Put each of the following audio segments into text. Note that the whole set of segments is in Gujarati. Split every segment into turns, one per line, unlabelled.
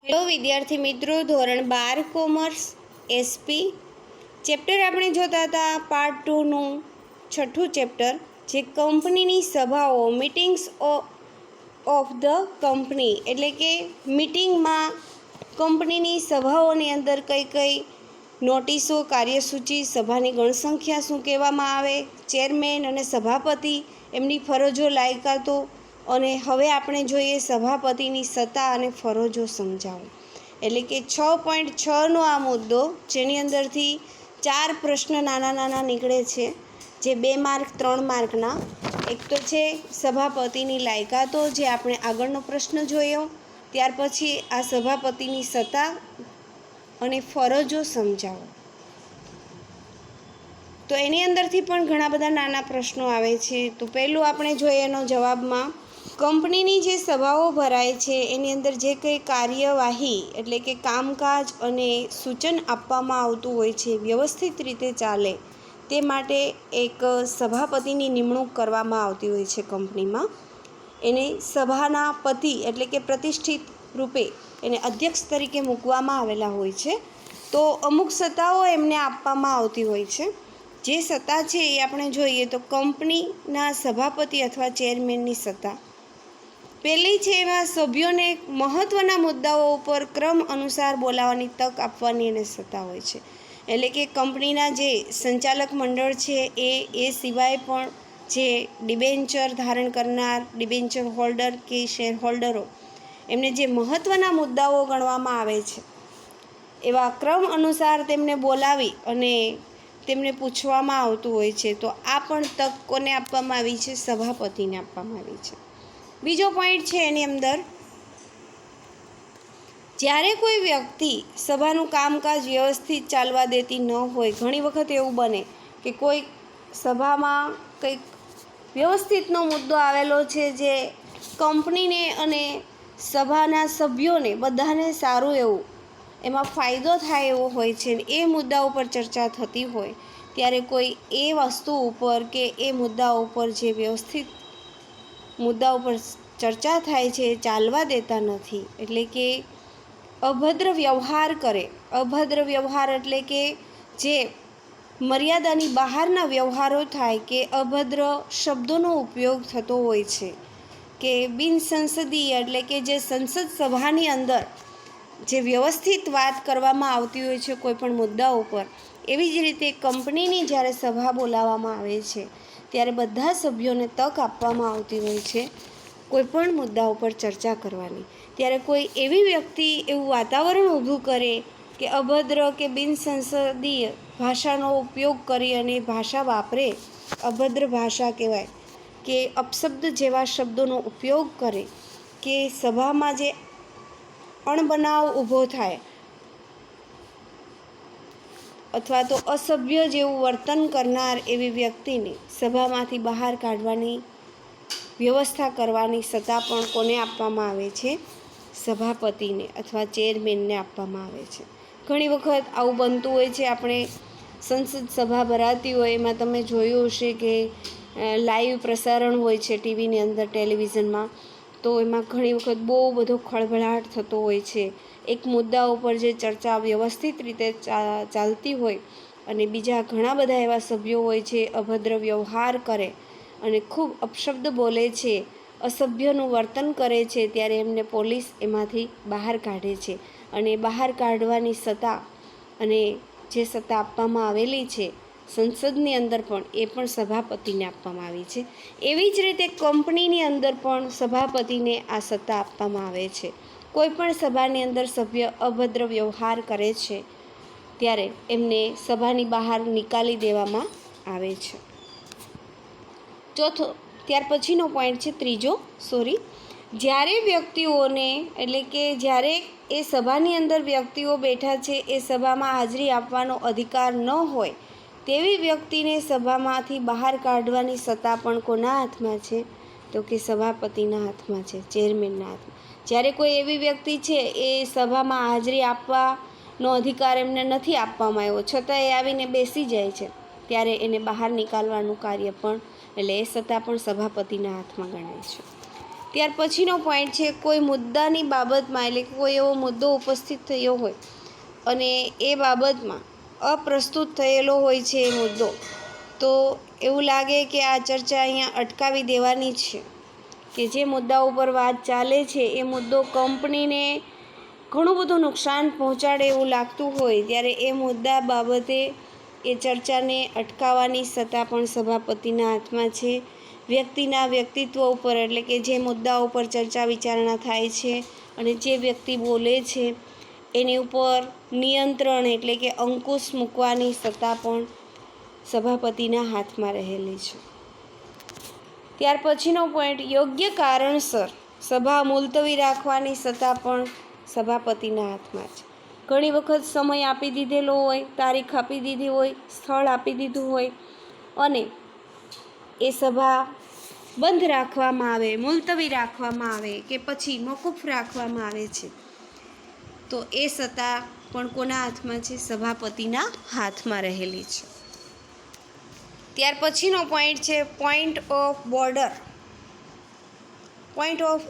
હેલો વિદ્યાર્થી મિત્રો, ધોરણ 12 કોમર્સ એસપી ચેપ્ટર આપણે જોતા હતા પાર્ટ 2નું છઠ્ઠું ચેપ્ટર, જે કંપનીની સભાઓ મીટિંગ્સ ઓફ ધ કંપની, એટલે કે મીટિંગમાં કંપનીની સભાઓની અંદર કઈ કઈ નોટિસો, કાર્યસૂચિ, સભાની ગણસંખ્યા શું કહેવામાં આવે, ચેરમેન અને સભાપતિ, એમની ફરજો, લાયકાતો, અને હવે આપણે જોઈએ સભાપતિની સત્તા અને ફરજો સમજાવો. એટલે કે 6.6નો આ મુદ્દો, જેની અંદરથી 4 પ્રશ્ન નાના નાના નીકળે છે, જે 2 માર્ક 3 માર્કના. એક તો છે સભાપતિની લાયકાતો, જે આપણે આગળનો પ્રશ્ન જોયો. ત્યાર પછી આ સભાપતિની સત્તા અને ફરજો સમજાવો. તો એની અંદરથી પણ ઘણા બધા નાના પ્રશ્નો આવે છે. તો પહેલું આપણે જોઈએ એનો જવાબમાં, કંપનીની જે સભાઓ ભરાય છે એની અંદર જે કંઈ કાર્યવાહી એટલે કે કામકાજ અને સૂચન આપવામાં આવતું હોય છે વ્યવસ્થિત રીતે ચાલે તે માટે એક સભાપતિની નિમણૂક કરવામાં આવતી હોય છે કંપનીમાં. એને સભાના પતિ એટલે કે પ્રતિષ્ઠિત રૂપે એને અધ્યક્ષ તરીકે મૂકવામાં આવેલા હોય છે. તો અમુક સત્તાઓ એમને આપવામાં આવતી હોય છે. જે સત્તા છે એ આપણે જોઈએ તો કંપનીના સભાપતિ અથવા ચેરમેનની સત્તા. પહેલી છે એમાં સભ્યોને મહત્ત્વના મુદ્દાઓ ઉપર ક્રમ અનુસાર બોલાવવાની તક આપવાની એને સત્તા હોય છે. એટલે કે કંપનીના જે સંચાલક મંડળ છે એ સિવાય પણ જે ડિબેન્ચર ધારણ કરનાર, ડિબેન્ચર હોલ્ડર કે શેર હોલ્ડરો, એમને જે મહત્ત્વના મુદ્દાઓ ગણવામાં આવે છે એવા ક્રમ અનુસાર તેમને બોલાવી અને તેમને પૂછવામાં આવતું હોય છે. તો આ પણ તક કોને આપવામાં આવી છે? સભાપતિને આપવામાં આવી છે. બીજો પોઈન્ટ છે એની અંદર, જ્યારે કોઈ વ્યક્તિ સભાનું કામકાજ વ્યવસ્થિત ચાલવા દેતી ન હોય, ઘણી વખત એવું બને કે કોઈ સભામાં કંઈક વ્યવસ્થિતનો મુદ્દો આવેલો છે જે કંપનીને અને સભાના સભ્યોને બધાને સારું એવું એમાં ફાયદો થાય એવો હોય છે, ને એ મુદ્દા ઉપર ચર્ચા થતી હોય ત્યારે કોઈ એ વસ્તુ ઉપર કે એ મુદ્દા ઉપર જે વ્યવસ્થિત મુદ્દા ઉપર ચર્ચા થાય છે એ ચાલવા દેતા નથી. એટલે કે અભદ્ર વ્યવહાર કરે. અભદ્ર વ્યવહાર એટલે કે જે મર્યાદાની બહારના વ્યવહારો થાય, કે અભદ્ર શબ્દોનો ઉપયોગ થતો હોય છે, કે બિનસંસદીય એટલે કે જે સંસદ સભાની અંદર જે વ્યવસ્થિત વાત કરવામાં આવતી હોય છે કોઈ પણ મુદ્દા ઉપર, એવી જ રીતે કંપનીની જ્યારે સભા બોલાવવામાં આવે છે ત્યારે બધા સભ્યોને તક આપવામાં આવતી હોય છે કોઈ પણ મુદ્દા ઉપર ચર્ચા કરવાની. ત્યારે કોઈ એવી વ્યક્તિ એવું વાતાવરણ ઊભું કરે કે અભદ્ર કે બિનસંસદીય ભાષાનો ઉપયોગ કરી અને ભાષા વાપરે, અભદ્ર ભાષા કહેવાય, કે અપશબ્દ જેવા શબ્દોનો ઉપયોગ કરે, કે સભામાં જે અણબનાવ ઊભો થાય અથવા તો અસભ્ય જેવું વર્તન કરનાર એવી વ્યક્તિને સભામાંથી બહાર કાઢવાની વ્યવસ્થા કરવાની સત્તા પણ કોને આપવામાં આવે છે? સભાપતિને અથવા ચેરમેનને આપવામાં આવે છે. ઘણી વખત આવું બનતું હોય છે. આપણે સંસદ સભા ભરાતી હોય એમાં તમે જોયું હશે કે લાઈવ પ્રસારણ હોય છે ટીવીની અંદર, ટેલિવિઝનમાં. તો એમાં ઘણી વખત બહુ બધો ખળભળાટ થતો હોય છે. એક મુદ્દા ઉપર જે ચર્ચા વ્યવસ્થિત રીતે ચાલતી હોય અને બીજા ઘણા બધા એવા સભ્યો હોય છે અભદ્ર વ્યવહાર કરે અને ખૂબ અપશબ્દ બોલે છે, અસભ્યનું વર્તન કરે છે, ત્યારે એમને પોલીસ એમાંથી બહાર કાઢે છે. અને બહાર કાઢવાની સત્તા અને જે સત્તા આપવામાં આવેલી છે સંસદની અંદર પણ, એ પણ સભાપતિને આપવામાં આવી છે. એવી જ રીતે કંપનીની અંદર પણ સભાપતિને આ સત્તા આપવામાં આવે છે. કોઈ પણ સભાની અંદર સભ્ય અભદ્ર વ્યવહાર કરે છે ત્યારે એમને સભાની બહાર નિકાલી દેવામાં આવે છે. ત્યાર પછીનો પોઈન્ટ છે ત્રીજો, જ્યારે વ્યક્તિઓને એટલે કે જ્યારે એ સભાની અંદર વ્યક્તિઓ બેઠા છે એ સભામાં હાજરી આપવાનો અધિકાર ન હોય તેવી વ્યક્તિને સભામાંથી બહાર કાઢવાની સત્તા પણ કોના હાથમાં છે? તો કે સભાપતિના હાથમાં છે, ચેરમેનના હાથમાં. જ્યારે કોઈ એવી વ્યક્તિ છે એ સભામાં હાજરી આપવાનો અધિકાર એમને નથી આપવામાં આવ્યો, છતાં એ આવીને બેસી જાય છે, ત્યારે એને બહાર નીકાળવાનું કાર્ય પણ, એટલે એ સત્તા પણ સભાપતિના હાથમાં ગણાય છે. ત્યાર પછીનો પોઈન્ટ છે કોઈ મુદ્દાની બાબતમાં, એટલે કે કોઈ એવો મુદ્દો ઉપસ્થિત થયો હોય અને એ બાબતમાં અપ્રસ્તુત થયેલો હોય છે એ મુદ્દો, તો એવું લાગે કે આ ચર્ચા અહીંયા અટકાવી દેવાની છે, કે જે મુદ્દા ઉપર વાત ચાલે છે એ મુદ્દો કંપનીને ઘણું બધું નુકસાન પહોંચાડે એવું લાગતું હોય ત્યારે એ મુદ્દા બાબતે એ ચર્ચાને અટકાવવાની સત્તા પણ સભાપતિના હાથમાં છે. વ્યક્તિના વ્યક્તિત્વ ઉપર, એટલે કે જે મુદ્દા ઉપર ચર્ચા વિચારણા થાય છે અને જે વ્યક્તિ બોલે છે એની ઉપર નિયંત્રણ, એટલે કે અંકુશ મૂકવાની સત્તા પણ સભાપતિના હાથમાં રહેલી છે. ત્યાર પછીનો પોઈન્ટ, યોગ્ય કારણસર સભા મુલતવી રાખવાની સત્તા પણ સભાપતિના હાથમાં છે. ઘણી વખત સમય આપી દીધેલો હોય, તારીખ આપી દીધી હોય, સ્થળ આપી દીધું હોય અને એ સભા બંધ રાખવામાં આવે, મુલતવી રાખવામાં આવે કે પછી મોકૂફ રાખવામાં આવે છે, તો એ સત્તા પણ કોના હાથમાં છે? સભાપતિના હાથમાં રહેલી છે. ત્યાર પછીનો પોઈન્ટ છે પોઈન્ટ ઓફ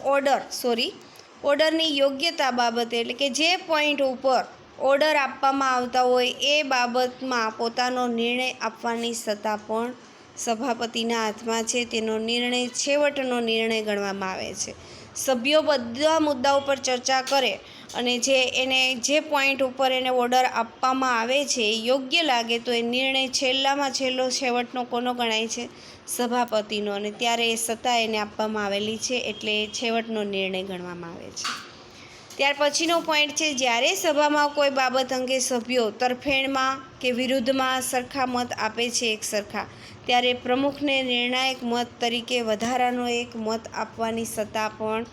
ઓર્ડરની યોગ્યતા બાબતે, એટલે કે જે પોઈન્ટ ઉપર ઓર્ડર આપવામાં આવતા હોય એ બાબતમાં પોતાનો નિર્ણય આપવાની સત્તા પણ સભાપતિના હાથમાં છે. તેનો નિર્ણય છેવટનો નિર્ણય ગણવામાં આવે છે. સભ્યો બધા મુદ્દા ઉપર ચર્ચા કરે અને જે પોઈન્ટ ઉપર એને ઓર્ડર આપવામાં આવે છે એ યોગ્ય લાગે તો એ નિર્ણય છેલ્લામાં છેવટનો કોનો ગણાય છે? સભાપતિનો, અને ત્યારે એ સત્તા એને આપવામાં આવેલી છે એટલે છેવટનો નિર્ણય ગણવામાં આવે છે. ત્યાર પછીનો પોઈન્ટ છે જ્યારે સભામાં કોઈ બાબત અંગે સભ્યો તરફેણમાં કે વિરુદ્ધમાં સરખા મત આપે છે એક સરખા, ત્યારે પ્રમુખને નિર્ણાયક મત તરીકે વધારાનો એક મત આપવાની સત્તા પણ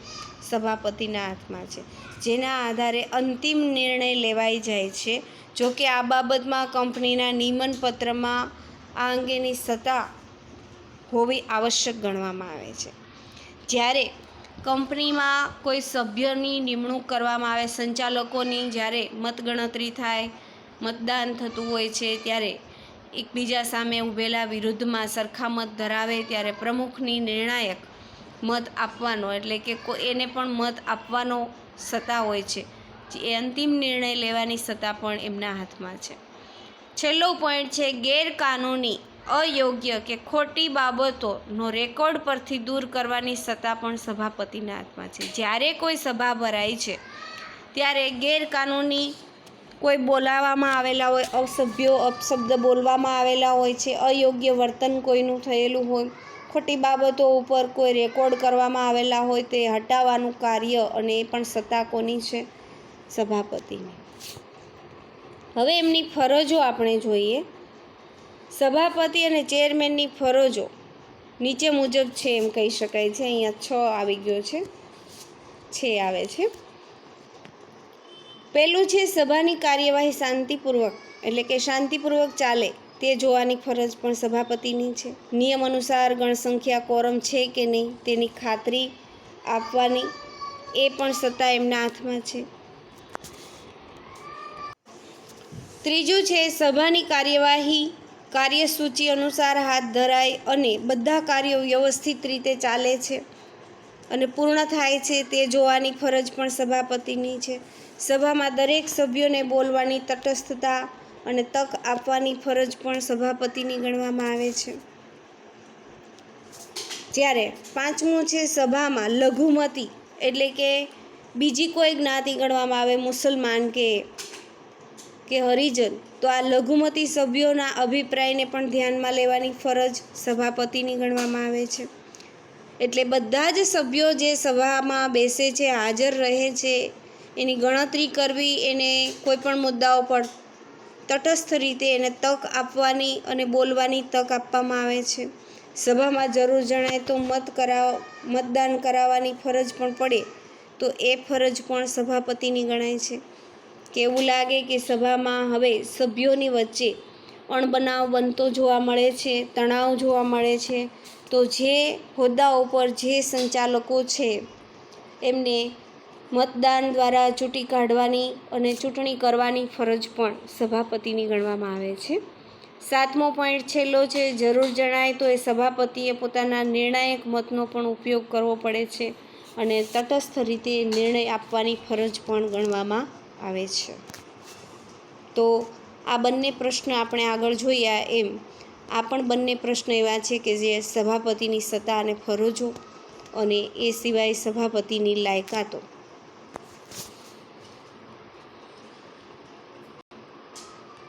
સભાપતિના હાથમાં છે, જેના આધારે અંતિમ નિર્ણય લેવાઈ જાય છે. જો કે આ બાબતમાં કંપનીના નિયમનપત્રમાં આ અંગેની સત્તા હોવી આવશ્યક ગણવામાં આવે છે. જ્યારે કંપનીમાં કોઈ સભ્યની નિમણૂક કરવામાં આવે, સંચાલકોની જ્યારે મતગણતરી થાય, મતદાન થતું હોય છે ત્યારે એકબીજા સામે ઊભેલા વિરુદ્ધમાં સરખા મત ધરાવે ત્યારે પ્રમુખની નિર્ણાયક મત આપવાનો, એટલે કે એને પણ મત આપવાનો સત્તા હોય છે. એ અંતિમ નિર્ણય લેવાની સત્તા પણ એમના હાથમાં છે. છેલ્લો પોઈન્ટ છે ગેરકાનૂની, અયોગ્ય કે ખોટી બાબતોનો રેકોર્ડ પરથી દૂર કરવાની સત્તા પણ સભાપતિના હાથમાં છે. જ્યારે કોઈ સભા ભરાય છે ત્યારે ગેરકાનૂની કોઈ બોલાવવામાં આવેલા હોય, અપશબ્દ બોલવામાં આવેલા હોય છે, અયોગ્ય વર્તન કોઈનું થયેલું હોય, ખોટી બાબતો ઉપર કોઈ રેકોર્ડ કરવામાં આવેલા હોય તે હટાવવાનું કાર્ય, અને એ પણ સત્તા કોની છે? સભાપતિની. હવે એમની ફરજો આપણે જોઈએ. સભાપતિ અને ચેરમેનની ફરજો નીચે મુજબ છે એમ કહી શકાય છે. અહીંયા 6 આવી ગયો છે, 6 આવે છે. પહેલું છે સભાની કાર્યવાહી શાંતિપૂર્વક, એટલે કે શાંતિપૂર્વક ચાલે તે જોવાની ફરજ પણ સભાપતિની છે. નિયમ અનુસાર ગણસંખ્યા કોરમ છે કે નહીં તેની ખાતરી આપવાની એ પણ સત્તા એમના હાથમાં છે. ત્રીજું છે સભાની કાર્યવાહી કાર્યસૂચિ અનુસાર હાથ ધરાય અને બધા કાર્યો વ્યવસ્થિત રીતે ચાલે છે અને પૂર્ણ થાય છે તે જોવાની ફરજ પણ સભાપતિની છે. સભામાં દરેક સભ્યોને બોલવાની તટસ્થતા અને તક આપવાની ફરજ પણ સભાપતિની ગણવામાં આવે છે. જ્યારે પાંચમું છે સભામાં લઘુમતી, એટલે કે બીજી કોઈ જ્ઞાતિ ગણવામાં આવે, મુસલમાન કે હરિજન, તો આ લઘુમતી સભ્યોના અભિપ્રાયને પણ ધ્યાનમાં લેવાની ફરજ સભાપતિની ગણવામાં આવે છે. એટલે બધા જ સભ્યો જે સભામાં બેસે છે, હાજર રહે છે, એની ગણતરી કરવી, એને કોઈપણ મુદ્દાઓ પર તટસ્થ રીતે એને તક આપવાની અને બોલવાની તક આપવામાં આવે છે. સભામાં જરૂર જણાય તો મતદાન કરાવવાની ફરજ પણ પડે તો એ ફરજ પણ સભાપતિની ગણાય છે. કે એવું લાગે કે સભામાં હવે સભ્યોની વચ્ચે અણબનાવ બનતો જોવા મળે છે, તણાવ જોવા મળે છે, તો જે હોદ્દાઓ પર જે સંચાલકો છે એમને મતદાન દ્વારા ચૂંટી કાઢવાની અને ચૂંટણી કરવાની ફરજ પણ સભાપતિની ગણવામાં આવે છે. 7મો પોઈન્ટ છેલ્લો છે જરૂર જણાય તો એ સભાપતિએ પોતાના નિર્ણાયક મતનો પણ ઉપયોગ કરવો પડે છે અને તટસ્થ રીતે નિર્ણય આપવાની ફરજ પણ ગણવામાં આવે છે. તો આ બંને પ્રશ્ન આપણે આગળ જોયા એમ આ પણ બંને પ્રશ્ન એવા છે કે જે સભાપતિની સત્તા અને ફરજો અને એ સિવાય સભાપતિની લાયકાતો